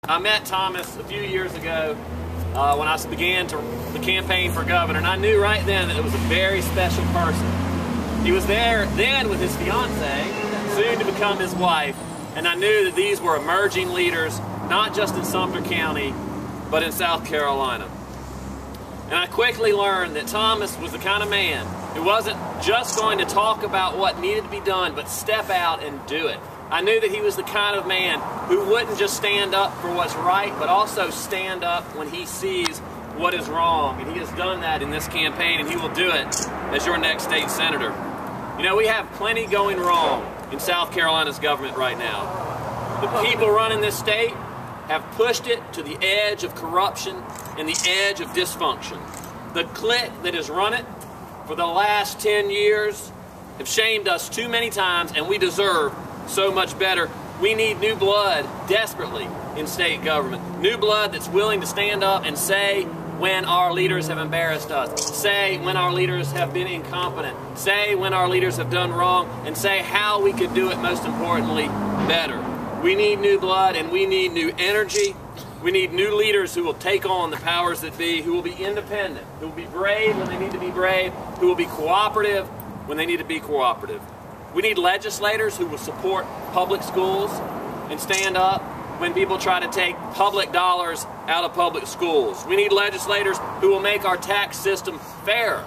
I met Thomas a few years ago when I began the campaign for governor, and I knew right then that it was a very special person. He was there then with his fiancée, soon to become his wife, and I knew that these were emerging leaders, not just in Sumter County, but in South Carolina. And I quickly learned that Thomas was the kind of man who wasn't just going to talk about what needed to be done, but step out and do it. I knew that he was the kind of man who wouldn't just stand up for what's right, but also stand up when he sees what is wrong. And he has done that in this campaign, and he will do it as your next state senator. You know, we have plenty going wrong in South Carolina's government right now. The people running this state have pushed it to the edge of corruption and the edge of dysfunction. The clique that has run it for the last 10 years have shamed us too many times, and we deserve so much better. We need new blood desperately in state government. New blood that's willing to stand up and say when our leaders have embarrassed us, say when our leaders have been incompetent, say when our leaders have done wrong, and say how we could do it, most importantly, better. We need new blood, and we need new energy. We need new leaders who will take on the powers that be, who will be independent, who will be brave when they need to be brave, who will be cooperative when they need to be cooperative. We need legislators who will support public schools and stand up when people try to take public dollars out of public schools. We need legislators who will make our tax system fairer.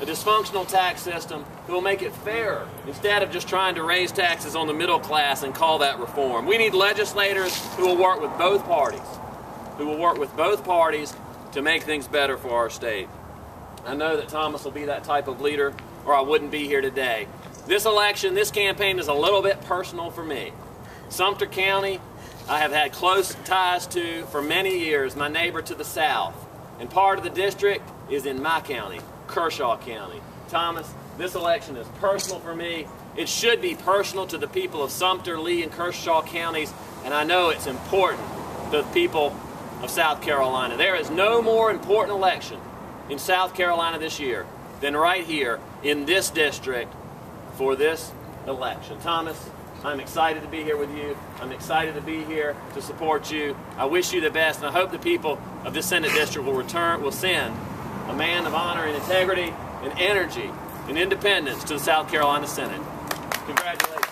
A dysfunctional tax system who will make it fairer instead of just trying to raise taxes on the middle class and call that reform. We need legislators who will work with both parties, to make things better for our state. I know that Thomas will be that type of leader, or I wouldn't be here today. This election, this campaign is a little bit personal for me. Sumter County, I have had close ties to for many years, my neighbor to the south. And part of the district is in my county, Kershaw County. Thomas, this election is personal for me. It should be personal to the people of Sumter, Lee, and Kershaw counties, and I know it's important to the people of South Carolina. There is no more important election in South Carolina this year than right here in this district for this election. Thomas, I'm excited to be here with you. I'm excited to be here to support you. I wish you the best, and I hope the people of this Senate district will send a man of honor and integrity and energy and independence to the South Carolina Senate. Congratulations.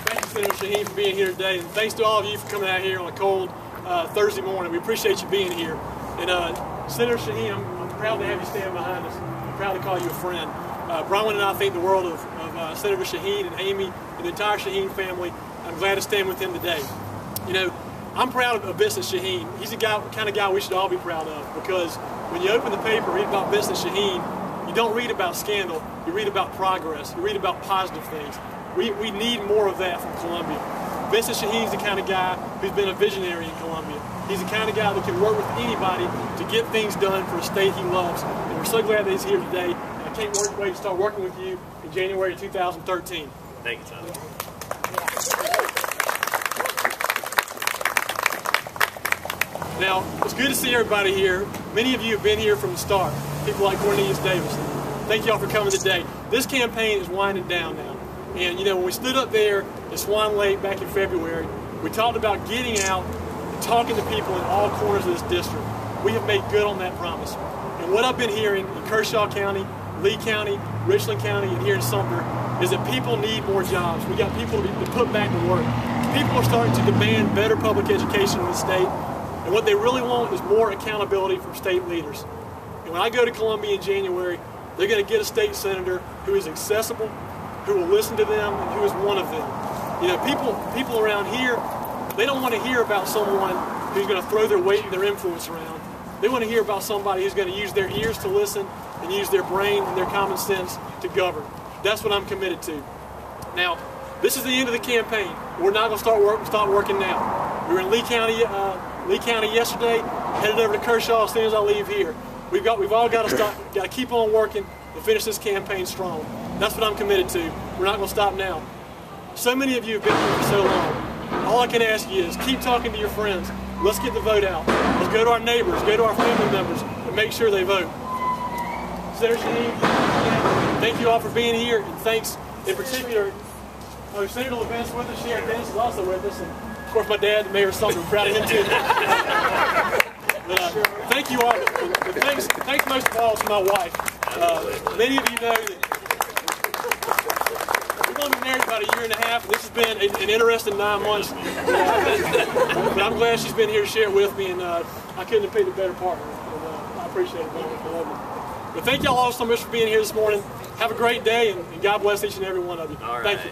Thank you, Senator Sheheen, for being here today, and thanks to all of you for coming out here on a cold Thursday morning. We appreciate you being here. And Senator Sheheen, I'm proud to have you stand behind us. I'm proud to call you a friend. Bronwyn and I think the world of Senator Sheheen and Amy and the entire Sheheen family. I'm glad to stand with him today. You know, I'm proud of Vincent Sheheen. He's the kind of guy we should all be proud of, because when you open the paper and read about Vincent Sheheen, you don't read about scandal, you read about progress, you read about positive things. We need more of that from Columbia. Vincent Sheheen's the kind of guy who's been a visionary in Columbia. He's the kind of guy that can work with anybody to get things done for a state he loves. And we're so glad that he's here today. And I can't wait to start working with you in January 2013. Thank you, Tom. Now, it's good to see everybody here. Many of you have been here from the start. People like Cornelius Davis. Thank y'all for coming today. This campaign is winding down now. And you know, when we stood up there at Swan Lake back in February, we talked about getting out and talking to people in all corners of this district. We have made good on that promise. And what I've been hearing in Kershaw County, Lee County, Richland County, and here in Sumter is that people need more jobs. We got people to put back to work. People are starting to demand better public education in the state. And what they really want is more accountability from state leaders. And when I go to Columbia in January, they're going to get a state senator who is accessible, who will listen to them, and who is one of them. You know, people around here, they don't want to hear about someone who's going to throw their weight and their influence around. They want to hear about somebody who's going to use their ears to listen and use their brain and their common sense to govern. That's what I'm committed to. Now, this is the end of the campaign. We're not going to start working now. We were in Lee County yesterday, headed over to Kershaw as soon as I leave here. We've all got to keep on working and finish this campaign strong. That's what I'm committed to. We're not going to stop now. So many of you have been here for so long. All I can ask you is keep talking to your friends. Let's get the vote out. Let's go to our neighbors, go to our family members, and make sure they vote. Senator Sheheen, thank you all for being here, and thanks in particular Senator LeVin's with us. Sharon Dennis is also with us. And of course, my dad, the mayor of Sumter, proud of him too. But, thank you all. But thanks most of all to my wife. Many of you know that we've only been married about a year and a half, and this has been an interesting 9 months. But I'm glad she's been here to share with me, and I couldn't have picked a better partner. And, I appreciate it, man. I love you. But thank y'all all so much for being here this morning. Have a great day, and God bless each and every one of you. All right. Thank you.